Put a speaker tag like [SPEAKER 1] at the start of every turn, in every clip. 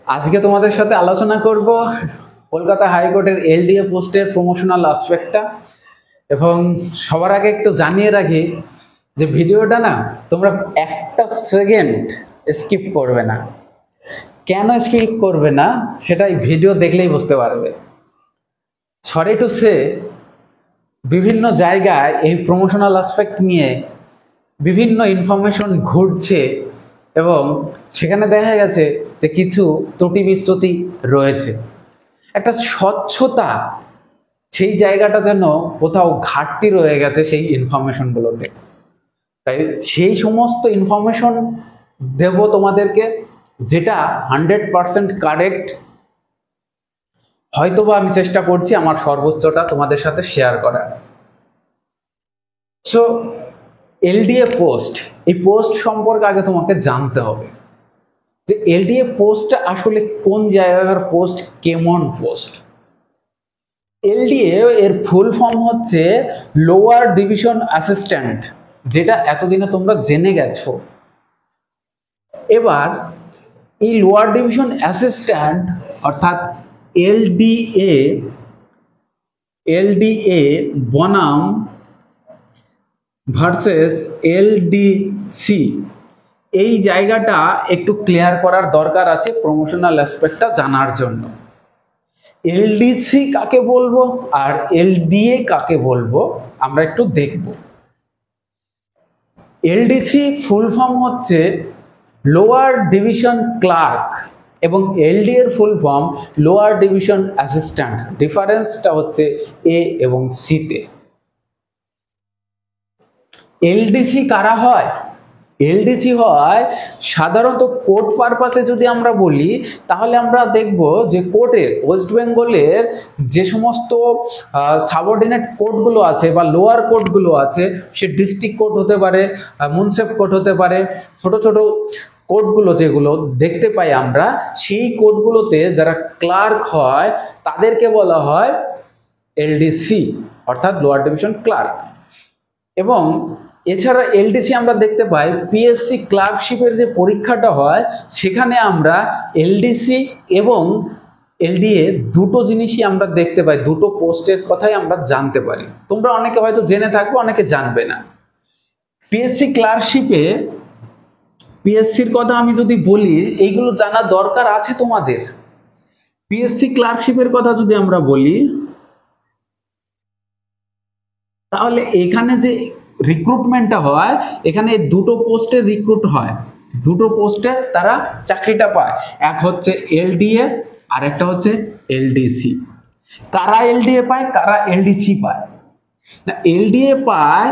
[SPEAKER 1] আজকে তোমাদের সাথে আলোচনা করব কলকাতা হাইকোর্টের এলডিএ পোস্টের প্রমোশনাল অ্যাসপেক্টটা। এবং সবার আগে একটু জানিয়ে রাখি যে ভিডিওটা না তোমরা একটা সেকেন্ড স্কিপ করবে না। কেন স্কিপ করবে না সেটা এই ভিডিও দেখলেই বুঝতে পারবে। সরি টু সে, বিভিন্ন জায়গায় এই প্রমোশনাল অ্যাসপেক্ট নিয়ে বিভিন্ন ইনফরমেশন ঘুরছে এবং সেখানে দেখা গেছে যে কিছু ত্রুটি বিচ্যুতি রয়েছে। একটা স্বচ্ছতা, সেই জায়গাটা যেন কোথাও ঘাটতি রয়ে গেছে সেই ইনফরমেশনগুলোতে। তাই সেই সমস্ত ইনফরমেশন দেব তোমাদেরকে যেটা 100% কারেক্ট। হয়তোবা আমি চেষ্টা করছি আমার সর্বোচ্চটা তোমাদের সাথে শেয়ার করার। সো এলডিএ পোস্ট, এই পোস্ট সম্পর্কে আগে তোমাকে জানতে হবে যে এলডিএ পোস্টটা আসলে কোন জায়গার পোস্ট, কেমন পোস্ট। এলডিএ এর ফুল ফর্ম হচ্ছে লোয়ার ডিভিশন অ্যাসিস্ট্যান্ট, যেটা এতদিনে তোমরা জেনে গেছো। এবার এই লোয়ার ডিভিশন অ্যাসিস্ট্যান্ট অর্থাৎ এলডিএ বনাম ভার্সেস এলডিসি, এই জায়গাটা একটু ক্লিয়ার করার দরকার আছে প্রমোশনাল অ্যাসপেক্টটা জানার জন্য। এলডিসি কাকে বলবো আর এলডিএ কাকে বলবো আমরা একটু দেখব। এলডিসি ফুল ফর্ম হচ্ছে লোয়ার ডিভিশন ক্লার্ক এবং এলডি এর full form lower division assistant. ডিফারেন্সটা হচ্ছে এ এবং সিতে। এলডিসি কারা হয়? এলডিসি হয় সাধারণত কোর্ট পারপাসে যদি আমরা বলি তাহলে আমরা দেখব যে কোর্টের, ওয়েস্ট বেঙ্গলের যে সমস্ত সাবঅর্ডিনেট কোর্টগুলো আছে বা লোয়ার কোর্টগুলো আছে, সে ডিস্ট্রিক্ট কোর্ট হতে পারে, মুন্সিপ কোর্ট হতে পারে, ছোট ছোট কোর্টগুলো যেগুলো দেখতে পাই আমরা, সেই কোর্টগুলোতে যারা ক্লার্ক হয় তাদেরকে বলা হয় এলডিসি অর্থাৎ লোয়ার ডিভিশন ক্লার্ক। এবং এছাড়া এলডিসি আমরা দেখতে পাই পিএসসি ক্লার্কশিপের যে পরীক্ষাটা হয় সেখানে আমরা এলডিসি এবং এলডিএ দুটো জিনিসই আমরা দেখতে পাই, দুটো পোস্টের কথাই আমরা জানতে পারি। তোমরা অনেকে হয়তো জেনে থাকবে, অনেকে জানবে না। পিএসসি ক্লার্কশিপে পিএসসির কথা আমি যদি বলি, এইগুলো জানা দরকার আছে তোমাদের। পিএসসি ক্লার্কশিপের কথা যদি আমরা বলি তাহলে এখানে যে রিক্রুটমেন্টটা হয়, এখানে দুটো পোস্টে রিক্রুট হয়, দুটো পোস্টে তারা চাকরিটা পায়। এক হচ্ছে এলডিএ আর একটা হচ্ছে এলডিসি। কারা এলডিএ পায়, কারা এলডিসি পায়? না, এলডিএ পায়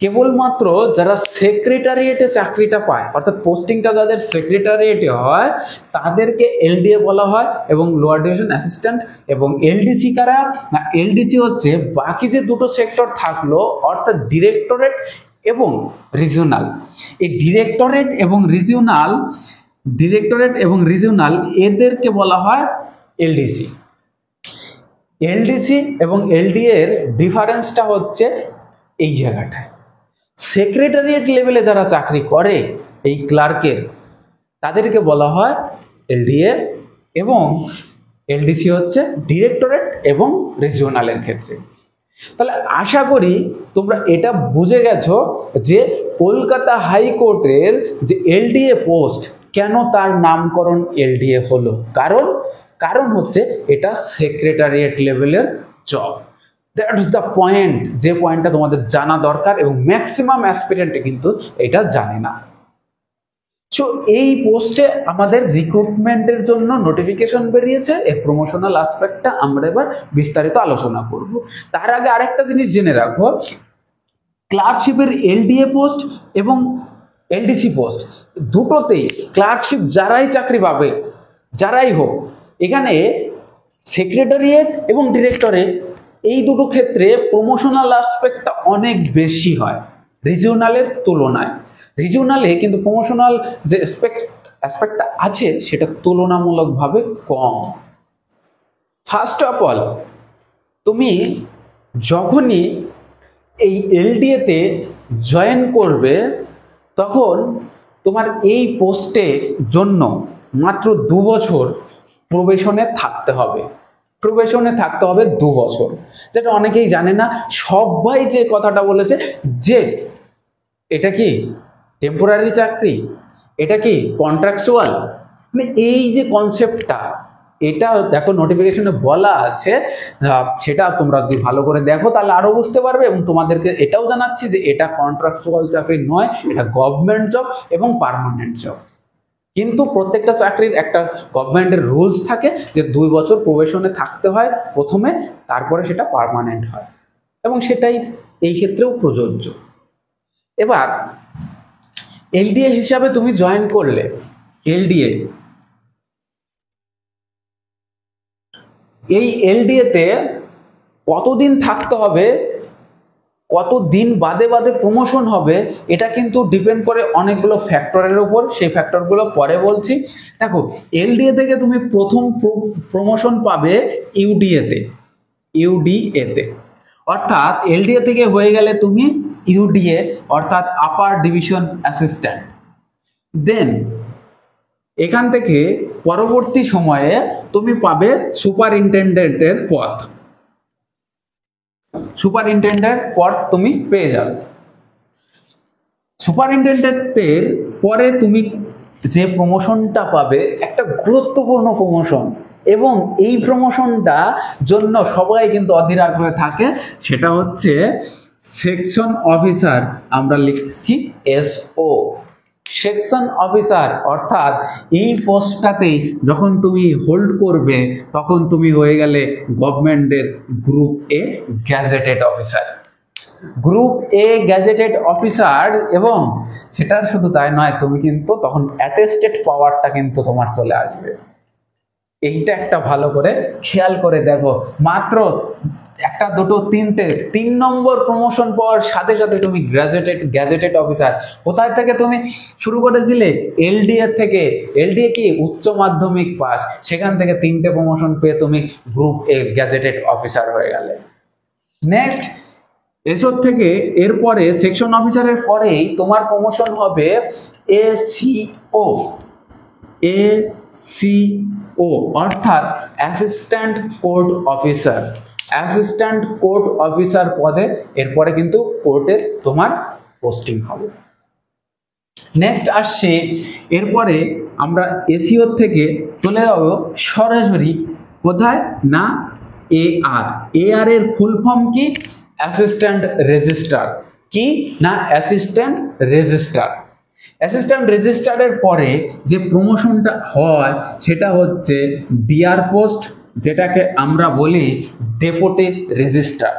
[SPEAKER 1] কেবলমাত্র যারা সেক্রেটারিয়েটে চাকরিটা পায়, অর্থাৎ পোস্টিংটা যাদের সেক্রেটারিয়েটে হয় তাদেরকে এলডিএ বলা হয় এবং লোয়ার ডিভিশন অ্যাসিস্ট্যান্ট। এবং এলডিসি কারা? না, এলডিসি হচ্ছে বাকি যে দুটো সেক্টর থাকলো অর্থাৎ ডিরেক্টরেট এবং রিজিওনাল। এই ডিরেক্টরেট এবং রিজিওনাল এদেরকে বলা হয় এলডিসি। এলডিসি এবং এলডিএ এর ডিফারেন্সটা হচ্ছে এই জায়গাটায়। সেক্রেটারিয়েট লেভেলে যারা চাকরি করে এই ক্লার্কের, তাদেরকে বলা হয় এলডিএ এবং এলডিসি হচ্ছে ডিরেক্টরেট এবং রিজিওনালের ক্ষেত্রে। তাহলে আশা করি তোমরা এটা বুঝে গেছো যে কলকাতা হাইকোর্টের যে এলডিএ পোস্ট, কেন তার নামকরণ এলডিএ হলো। কারণ হচ্ছে এটা সেক্রেটারিয়েট লেভেলের জব। দ্যাটস দ্য পয়েন্ট, যে পয়েন্টটা তোমাদের জানা দরকার এবং ম্যাক্সিমাম অ্যাসপিরেন্টে কিন্তু এটা জানে না। সো এই পোস্টে আমাদের রিক্রুটমেন্টের জন্য নোটিফিকেশন বেরিয়েছে। এই প্রমোশনাল অ্যাসপেক্টটা আমরা এবার বিস্তারিত আলোচনা করব। তার আগে আরেকটা জিনিস জেনে রাখবো, ক্লার্কশিপের এলডিএ পোস্ট এবং এলডিসি পোস্ট দুটোতেই ক্লার্কশিপ যারাই চাকরি পাবে, যারাই হোক, এখানে সেক্রেটারিয়েট এবং ডিরেক্টরেট এই দুটো ক্ষেত্রে প্রমোশনাল অ্যাসপেক্টটা অনেক বেশি হয় রিজিওনালের তুলনায়। রিজিওনালে কিন্তু প্রমোশনাল যে অ্যাসপেক্টটা আছে সেটা তুলনামূলকভাবে কম। ফার্স্ট অফ অল, তুমি যখনই এই এলডিএতে জয়েন করবে তখন তোমার এই পোস্টের জন্য মাত্র 2 বছর প্রবেশনে থাকতে হবে। প্রবেশনে থাকতে হবে 2 বছর, যেটা অনেকেই জানে না। সবাই যে কথাটা বলেছে যে এটা কি টেম্পোরারি চাকরি, এটা কি কন্ট্রাকচুয়াল, মানে এই যে কনসেপ্টটা, এটা দেখো নোটিফিকেশনে বলা আছে, সেটা তোমরা যদি ভালো করে দেখো তাহলে আরো বুঝতে পারবে। এবং তোমাদেরকে এটাও জানাচ্ছি যে এটা কন্ট্রাকচুয়াল চাকরি নয়, এটা গভর্নমেন্ট জব এবং পার্মানেন্ট জব। কিন্তু প্রত্যেকটা চাকরির একটা গভর্নমেন্টের রুলস থাকে যে 2 বছর প্রবেশনে থাকতে হয় প্রথমে, তারপরে সেটা পার্মানেন্ট হয়, এবং সেটাই এই ক্ষেত্রেও প্রযোজ্য। এবার এলডিএ হিসাবে তুমি জয়েন করলে, এলডিএ, এই এলডিএ তে কতদিন থাকতে হবে, কতদিন বাদে বাদে প্রমোশন হবে, এটা কিন্তু ডিপেন্ড করে অনেকগুলো ফ্যাক্টরের উপর। সেই ফ্যাক্টরগুলো পরে বলছি। দেখো, এলডিএ থেকে তুমি প্রথম প্রমোশন পাবে ইউডিএতে, ইউডিএতে, অর্থাৎ এলডিএ থেকে হয়ে গেলে তুমি ইউডিএ অর্থাৎ আপার ডিভিশন অ্যাসিস্ট্যান্ট। দেন এখান থেকে পরবর্তী সময়ে তুমি পাবে সুপারিনটেন্ডেন্টের পদ, সুপারিনটেন্ডেন্ট পদ তুমি পেয়ে যাবে। সুপারিনটেন্ডেন্টের পরে তুমি যে প্রমোশনটা পাবে একটা গুরুত্বপূর্ণ প্রমোশন, এবং এই প্রমোশনটা জন্য সবাই কিন্তু অধীর আগ্রহে থাকে, সেটা হচ্ছে সেকশন অফিসার। আমরা লিখছি এসও, সেকশন অফিসার। অর্থাৎ এই পোস্টটাতে যখন তুমি হোল্ড করবে তখন তুমি হয়ে গেলে গভর্নমেন্টের গ্রুপ এ গ্যাজেটেড অফিসার, গ্রুপ এ গ্যাজেটেড অফিসার। এবং সেটা শুধু তাই নয়, তুমি কিন্তু তখন অ্যাটেস্টেড পাওয়ারটা কিন্তু তোমার চলে আসবে। এইটা একটা ভালো করে খেয়াল করে দেখো, মাত্র একটা, দুটো, তিনটে, 3 নম্বর প্রমোশন পাওয়ার সাথে সাথে তুমি গ্যাজেটেড অফিসার। কোথায় থেকে তুমি শুরু করেছিলে? এলডিএ থেকে। এলডিএ কি উচ্চ মাধ্যমিক পাস, সেখান থেকে 3টে প্রমোশন পেয়ে তুমি গ্রুপ এ গ্যাজেটেড অফিসার হয়ে গেলে। নেক্সট এসব থেকে এরপরে সেকশন অফিসারের পরেই তোমার প্রমোশন হবে এসিও, এসিও অর্থাৎ assistant court officer, assistant court officer পদে এরপরে কিন্তু কোর্টের তোমার পোস্টিং হবে। নেক্সট আসছে, এরপরে আমরা এসিও থেকে চলে যাব সরাসরি কোথায় না এআর। এআর এর ফুল ফর্ম কি? Assistant registrar. কি না? Assistant registrar. অ্যাসিস্ট্যান্ট রেজিস্ট্রারের পরে যে প্রমোশনটা হয় সেটা হচ্ছে ডিআর পোস্ট, যেটাকে আমরা বলি ডেপুটি রেজিস্ট্রার।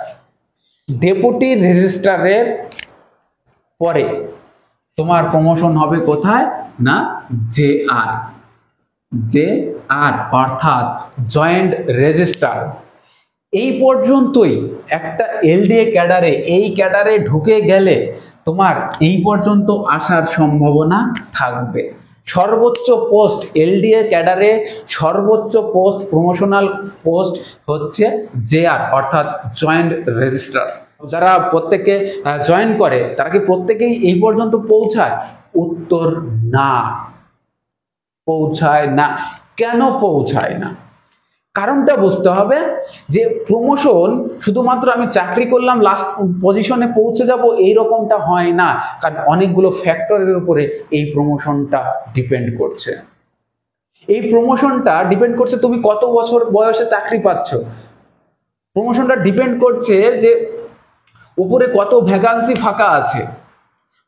[SPEAKER 1] ডেপুটি রেজিস্ট্রারের পরে তোমার প্রমোশন হবে কোথায় না জেআর, জেআর অর্থাৎ জয়েন্ট রেজিস্ট্রার। এই পর্যন্তই একটা এলডিএ ক্যাডারে, এই ক্যাডারে ঢুকে গেলে তোমার এই পর্যন্ত আসার সম্ভাবনা থাকবে। সর্বোচ্চ পোস্ট এলডিএ ক্যাডারে, সর্বোচ্চ পোস্ট প্রমোশনাল পোস্ট হচ্ছে জেআর অর্থাৎ জয়েন্ট রেজিস্ট্রার। যারা প্রত্যেকে জয়েন করে তারা কি প্রত্যেকেই এই পর্যন্ত পৌঁছায়? উত্তর না, পৌঁছায় না। কেন পৌঁছায় না? কারণটা বুঝতে হবে যে প্রমোশন শুধুমাত্র আমি চাকরি করলাম লাস্ট পজিশনে পৌঁছে যাব এইরকমটা হয় না, কারণ অনেকগুলো ফ্যাক্টরের উপরে এই প্রমোশনটা ডিপেন্ড করছে। এই প্রমোশনটা ডিপেন্ড করছে তুমি কত বছর বয়সে চাকরি পাচ্ছ। প্রমোশনটা ডিপেন্ড করছে যে উপরে কত ভ্যাকান্সি ফাঁকা আছে।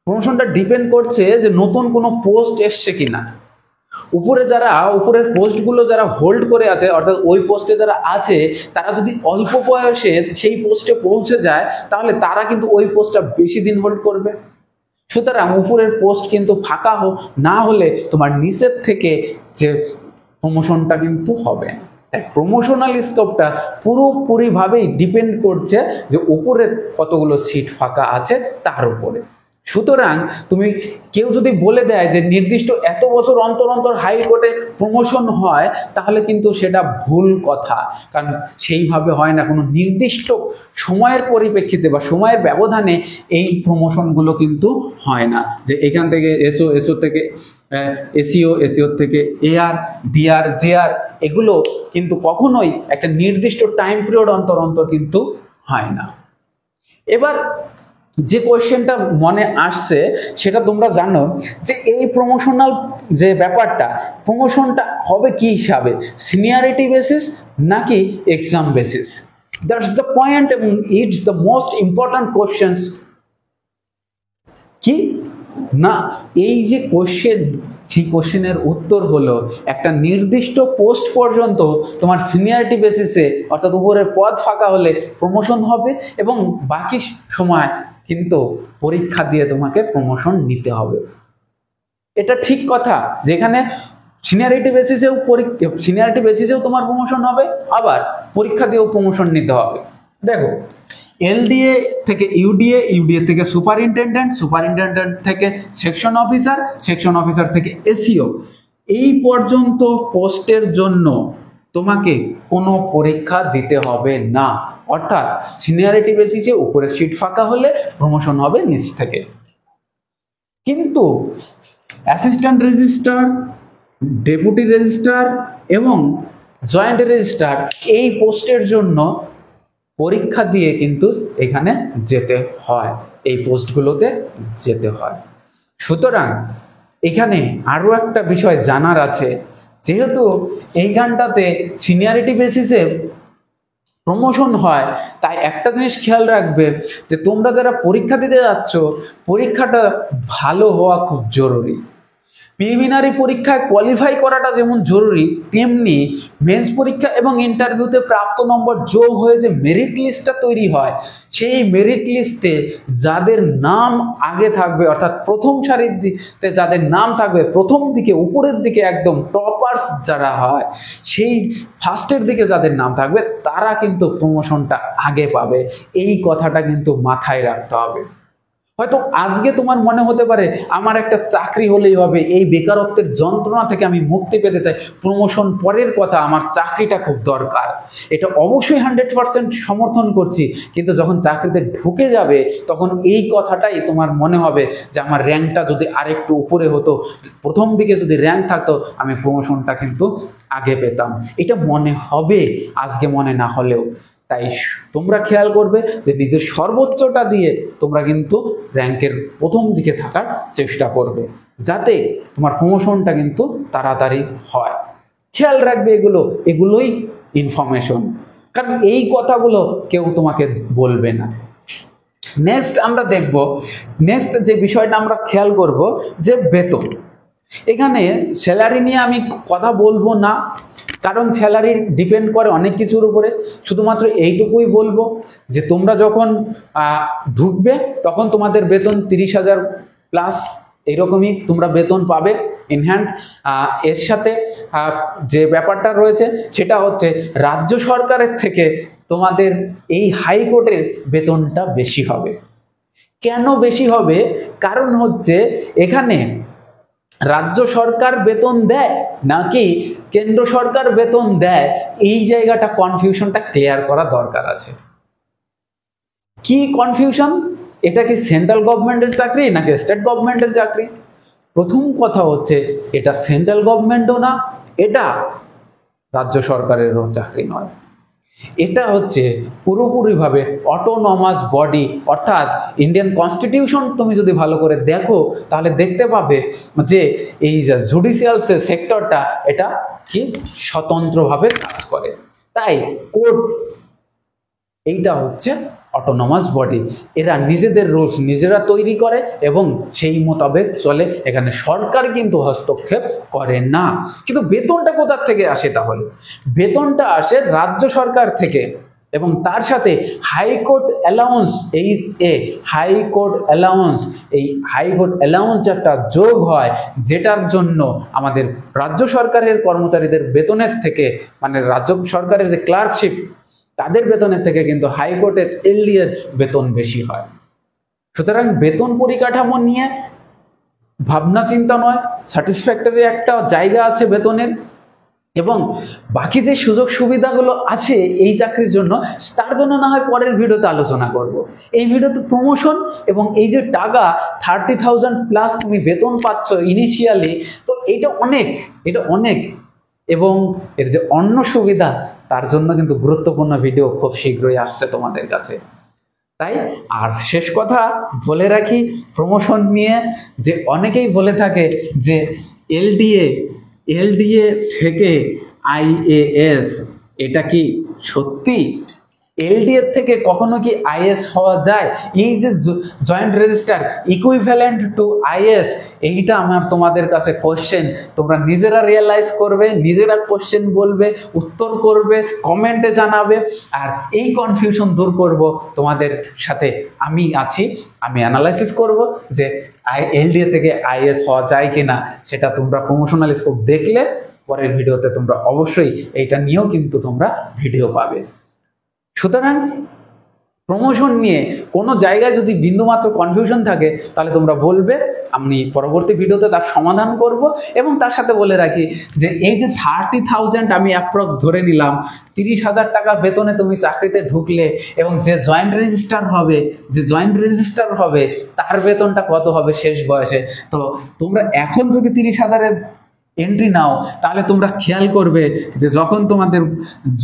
[SPEAKER 1] প্রমোশনটা ডিপেন্ড করছে যে নতুন কোনো পোস্ট এসছে কিনা। উপরের পোস্টগুলো যারা হোল্ড করে আছে, অর্থাৎ ওই পোস্টে যারা আছে তারা যদি অল্প বয়সে সেই পোস্টে পৌঁছে যায় তাহলে তারা কিন্তু ওই পোস্টটা বেশি দিন হোল্ড করবে। সুতরাং উপরের পোস্ট কিন্তু ফাঁকা না হলে তোমার নিচের থেকে যে প্রমোশনটা কিন্তু হবে। তাই প্রমোশনাল স্কোপটা পুরোপুরিভাবেই ডিপেন্ড করছে যে উপরের কতগুলো সিট ফাঁকা আছে তার উপরে। সুতরাং তুমি কেউ যদি বলে দেয় যে নির্দিষ্ট এত বছর অন্তর অন্তর হাইকোর্টে প্রমোশন হয়, তাহলে কিন্তু সেটা ভুল কথা। কারণ সেইভাবে হয় না, কোনো নির্দিষ্ট সময়ের পরিপ্রেক্ষিতে বা সময়ের ব্যবধানে এই প্রমোশনগুলো কিন্তু হয় না, যে এখান থেকে এসও, এসও থেকে এসিও, এসিও থেকে এআর, ডিআর, জেআর, এগুলো কিন্তু কখনোই একটা নির্দিষ্ট টাইম পিরিয়ড অন্তর অন্তর কিন্তু হয় না। এবার যে কোয়েশ্চেনটা মনে আসছে সেটা তোমরা জানো যে এই প্রমোশনাল যে ব্যাপারটা, প্রমোশনটা হবে কি হিসাবে, সিনিয়রিটি বেসিস নাকি exam basis? That's the point এবং it's the most important questions. কি না, এই যে কোয়েশ্চেন, সেই কোয়েশ্চেনের উত্তর হলো একটা নির্দিষ্ট পোস্ট পর্যন্ত তোমার সিনিয়রিটি বেসিসে, অর্থাৎ উপরের পদ ফাঁকা হলে প্রমোশন হবে, এবং বাকি সময় কিন্তু পরীক্ষা দিয়ে তোমাকে প্রমোশন নিতে হবে। এটা ঠিক কথা, যেখানে সিনিয়রিটি বেসিসেও তোমার প্রমোশন হবে, আবার পরীক্ষা দিয়েও প্রমোশন নিতে হবে। দেখো, এলডিএ থেকে ইউডিএ, ইউডিএ থেকে সুপারিনটেনডেন্ট, সুপারিনটেনডেন্ট থেকে সেকশন অফিসার, সেকশন অফিসার থেকে এসিও, এই পর্যন্ত পোস্টের জন্য তোমাকে কোনো পরীক্ষা দিতে হবে না। অর্থাৎ সিনিয়রিটি বেসিসে উপরে সিট ফাঁকা হলে প্রমোশন হবে নিচ থেকে। কিন্তু অ্যাসিস্ট্যান্ট রেজিস্ট্রার, ডেপুটি রেজিস্ট্রার এবং জয়েন্ট রেজিস্ট্রার, এই পোস্টের জন্য পরীক্ষা দিয়ে কিন্তু এখানে যেতে হয়, এই পোস্টগুলোতে যেতে হয়। সুতরাং এখানে আরো একটা বিষয় জানার আছে, যেহেতু এইখানটাতে সিনিয়রিটি বেসিসে প্রমোশন হয়, তাই একটা জিনিস খেয়াল রাখবে যে তোমরা যারা পরীক্ষা দিতে যাচ্ছ, পরীক্ষাটা ভালো হওয়া খুব জরুরি। প্রিলিমিনারি পরীক্ষায় কোয়ালিফাই করাটা যেমন জরুরি, তেমনি মেন্স পরীক্ষা এবং ইন্টারভিউতে প্রাপ্ত নম্বর যোগ হয়ে যে মেরিট লিস্টটা তৈরি হয়, সেই মেরিট লিস্টে যাদের নাম আগে থাকবে, অর্থাৎ প্রথম সারিতে যাদের নাম থাকবে, প্রথম দিকে উপরের দিকে একদম টপার্স যারা হয়, সেই ফার্স্টের দিকে যাদের নাম থাকবে, তারা কিন্তু প্রমোশনটা আগে পাবে। এই কথাটা কিন্তু মাথায় রাখতে হবে। হয়তো আজকে তোমার মনে হতে পারে আমার একটা চাকরি হলেই হবে, এই বেকারত্বের যন্ত্রণা থেকে আমি মুক্তি পেতে চাই, প্রমোশন পরের কথা, আমার চাকরিটা খুব দরকার। এটা অবশ্যই 100% সমর্থন করছি, কিন্তু যখন চাকরিতে ঢুকে যাবে তখন এই কথাটাই তোমার মনে হবে যে আমার র্যাঙ্কটা যদি আরেকটু উপরে হতো, প্রথম দিকে যদি র্যাঙ্ক থাকতো, আমি প্রমোশনটা কিন্তু আগে পেতাম। এটা মনে হবে আজকে, মনে না হলেও। তাই তোমরা খেয়াল করবে যে নিজের সর্বোচ্চটা দিয়ে তোমরা কিন্তু র্যাঙ্কের প্রথম দিকে থাকার চেষ্টা করবে, যাতে তোমার প্রমোশনটা কিন্তু তাড়াতাড়ি হয়। খেয়াল রাখবে এগুলোই ইনফরমেশন, কারণ এই কথাগুলো কেউ তোমাকে বলবে না। নেক্সট আমরা দেখব, নেক্সট যে বিষয়টা আমরা খেয়াল করব যে বেতন। এখানে স্যালারি নিয়ে আমি কথা বলবো না, কারণ স্যালারি ডিপেন্ড করে অনেক কিছুর উপরে। শুধুমাত্র এইটুকুই বলবো যে তোমরা যখন ঢুকবে তখন তোমাদের বেতন 30,000 প্লাস এইরকমই তোমরা বেতন পাবে ইন হ্যান্ড। এর সাথে যে ব্যাপারটা রয়েছে সেটা হচ্ছে রাজ্য সরকারের থেকে তোমাদের এই হাইকোর্টের বেতনটা বেশি হবে। কেন বেশি হবে? কারণ হচ্ছে এখানে রাজ্য সরকার বেতন দেয় নাকি কেন্দ্র সরকার বেতন দেয়, এই জায়গাটা কনফিউশনটা ক্লিয়ার করা দরকার আছে। কি কনফিউশন? এটা কি সেন্ট্রাল গভর্নমেন্টের চাকরি নাকি স্টেট গভর্নমেন্টের চাকরি? প্রথম কথা হচ্ছে এটা সেন্ট্রাল গভর্নমেন্টও না, এটা রাজ্য সরকারেরও চাকরি নয়। এটা হচ্ছে পুরোপুরিভাবে অটোনমাস বডি, অর্থাৎ ইন্ডিয়ান কনস্টিটিউশন তুমি যদি ভালো করে দেখো তাহলে দেখতে পাবে যে এই যে জুডিশিয়াল সেক্টরটা, এটা কি স্বতন্ত্রভাবে কাজ করে। তাই কোর্ট এইটা হচ্ছে অটোনমাস বডি, এরা নিজেদের রুলস নিজেরা তৈরি করে এবং সেই মোতাবেক চলে। এখানে সরকার কিন্তু হস্তক্ষেপ করে না। কিন্তু বেতনটা কোথা থেকে আসে? তাহলে বেতনটা আসে রাজ্য সরকার থেকে, এবং তার সাথে হাইকোর্ট অ্যালাউন্স, হাইকোর্ট অ্যালাউন্স, এই হাইকোর্ট অ্যালাউন্স একটা যোগ হয়, যেটার জন্য আমাদের রাজ্য সরকারের কর্মচারীদের বেতনের থেকে, মানে রাজ্য সরকারের যে ক্লার্কশিপ, তাদের বেতনের থেকে কিন্তু হাইকোর্টের এলডি এর বেতন বেশি হয়। সুতরাং বেতন পরিকাঠামো নিয়ে ভাবনা চিন্তা নয়, স্যাটিসফ্যাক্টরি একটা জায়গা আছে বেতনের, এবং বাকি যে সুযোগ সুবিধাগুলো আছে এই চাকরির জন্য, তার জন্য না হয় পরের ভিডিওতে আলোচনা করব। এই ভিডিওতে প্রমোশন এবং এই যে টাকা 30,000 প্লাস তুমি বেতন পাচ্ছ ইনিশিয়ালি, তো এটা অনেক, এবং এর যে অন্য সুবিধা তার জন্য কিন্তু গুরুত্বপূর্ণ ভিডিও খুব শীঘ্রই আসছে তোমাদের কাছে। তাই আর শেষ কথা বলে রাখি, প্রমোশন নিয়ে যে অনেকেই বলে থাকে যে এলডিএ থেকে আইএএস, এটা কি সত্যি? এলডিএ থেকে কখনো কি আইএস হওয়া যায়? এই যে joint register equivalent to is, এইটা আমার তোমাদের কাছে কোশ্চেন, তোমরা নিজেরা রিয়েলাইজ করবে, নিজেরা কোশ্চেন বলবে, উত্তর করবে, কমেন্টে জানাবে, আর এই কনফিউশন দূর করব তোমাদের সাথে আমি আছি। আমি অ্যানালাইসিস করব যে এলডিএ থেকে আইএস হওয়া যায় কিনা, সেটা তোমরা প্রমোশনাল স্কোপ দেখলে পরের ভিডিওতে তোমরা অবশ্যই এইটা নিয়েও কিন্তু তোমরা ভিডিও পাবে। সুতরাং প্রমোশন নিয়ে কোনো জায়গায় যদি বিন্দুমাত্র কনফিউশন থাকে তাহলে তোমরা বলবে, আমি পরবর্তী ভিডিওতে তার সমাধান করব। এবং তার সাথে বলে রাখি যে এই যে 30,000 আমি অ্যাপ্রক্স ধরে নিলাম, 30,000 টাকা বেতনে তুমি চাকরিতে ঢুকলে, এবং যে জয়েন্ট রেজিস্টার হবে তার বেতনটা কত হবে শেষ বয়সে। তো তোমরা এখন যদি 30,000-এর এন্ট্রি নাও, তাহলে তোমরা খেয়াল করবে যে যখন তোমাদের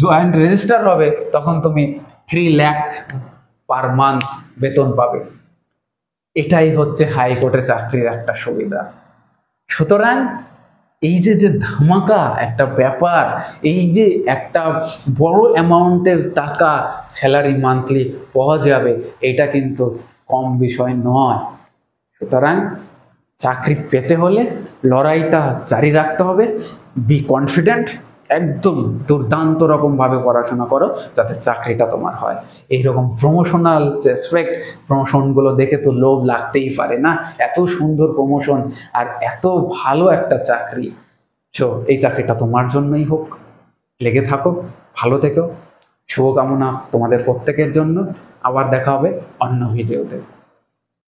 [SPEAKER 1] জয়েন্ট রেজিস্টার হবে তখন তুমি 3 লাখ পার মান্থ বেতন পাবে। এটাই হচ্ছে হাইকোর্টে চাকরির একটা সুবিধা। সুতরাং এই যে ধামাকা একটা ব্যাপার, এই যে একটা বড় অ্যামাউন্টের টাকা স্যালারি মান্থলি পাওয়া যাবে, এটা কিন্তু কম বিষয় নয়। সুতরাং চাকরি পেতে হলে লড়াইটা জারি রাখতে হবে। বি কনফিডেন্ট, একদম দুর্দান্ত রকমভাবে পড়াশোনা করো যাতে চাকরিটা তোমার হয়। এইরকম প্রমোশনাল যে অ্যাসপেক্ট, প্রমোশনগুলো দেখে তো লোভ লাগতেই পারে না, এত সুন্দর প্রমোশন আর এত ভালো একটা চাকরি। সো এই চাকরিটা তোমার জন্যই হোক, লেগে থাকো, ভালো থেকো, শুভকামনা তোমাদের প্রত্যেকের জন্য। আবার দেখা হবে অন্য ভিডিওতে।